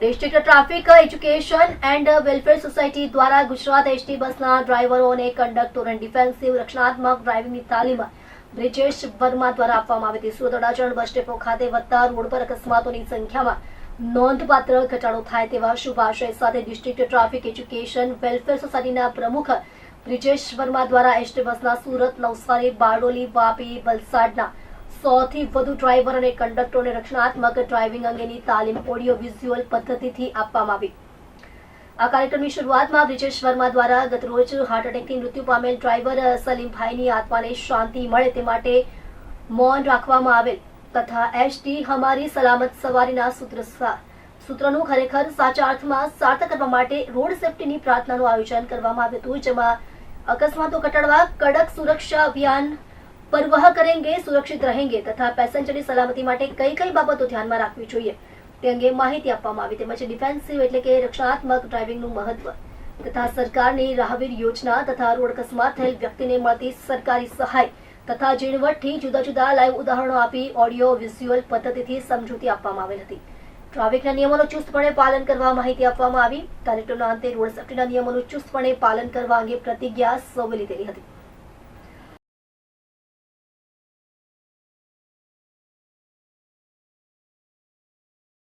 District traffic education and welfare society દ્વારા Gujarat ST બસના ડ્રાઈવરો અને કંડક્ટરોને ડિફેન્સિવ રક્ષણાત્મક ડ્રાઇવિંગની તાલીમ બ્રિજેશ વર્મા દ્વારા આપવામાં આવી હતી. સુરત અડાજણ બસ ડેપો ખાતે વધતા રોડ પર અકસ્માતોની સંખ્યામાં નોંધપાત્ર ઘટાડો થાય તેવા શુભ આશય સાથે ડિસ્ટ્રિક્ટ ટ્રાફિક એજ્યુકેશન વેલફેર સોસાયટીના પ્રમુખ બ્રિજેશ વર્મા દ્વારા એસટી બસના સુરત, નવસારી, બારડોલી, વાપી, વલસાડના 100 થી વધુ ડ્રાઈવર અને કંડક્ટરોને રક્ષણાત્મક ડ્રાઇવિંગ અંગેની તાલીમ ઓડિયો વિઝ્યુઅલ પદ્ધતિથી આપવામાં આવી. આ કાર્યક્રમની શરૂઆતમાં બ્રિજેશ વર્મા દ્વારા ગતરોજ હાર્ટ એટેકથી મૃત્યુ પામેલ ડ્રાઈવર સલીમભાઈની આત્માને શાંતિ મળે તે માટે મૌન રાખવામાં આવેલ તથા એસટી હમારી સલામત સવારીના સૂત્રનું ખરેખર સાચા અર્થમાં સાર્થક કરવા માટે રોડ સેફટીની પ્રાર્થનાનું આયોજન કરવામાં આવ્યું હતું, જેમાં અકસ્માતો ઘટાડવા કડક સુરક્ષા અભિયાન પરવાહ કરેંગે સુરક્ષિત રહેંગે તથા પેસેન્જરની સલામતી માટે કઈ કઈ બાબતો ધ્યાનમાં રાખવી જોઈએ તે અંગે માહિતી આપવામાં આવી. તેમજ ડિફેન્સિવ એટલે કે રક્ષણાત્મક ડ્રાઇવિંગનું મહત્વ તથા સરકારની રાહવીર યોજના તથા રોડ અકસ્માત થયેલ વ્યક્તિને મળતી સરકારી સહાય તથા ઝીણવટથી જુદા જુદા લાઈવ ઉદાહરણો આપી ઓડિયો વિઝ્યુઅલ પદ્ધતિથી સમજૂતી આપવામાં આવેલ હતી. ટ્રાફિકના નિયમોનું ચુસ્તપણે પાલન કરવા માહિતી આપવામાં આવી. કાર્યક્રમના અંતે રોડ સેફટીના નિયમોનું ચુસ્તપણે પાલન કરવા અંગે પ્રતિજ્ઞા સૌએ લીધેલી હતી.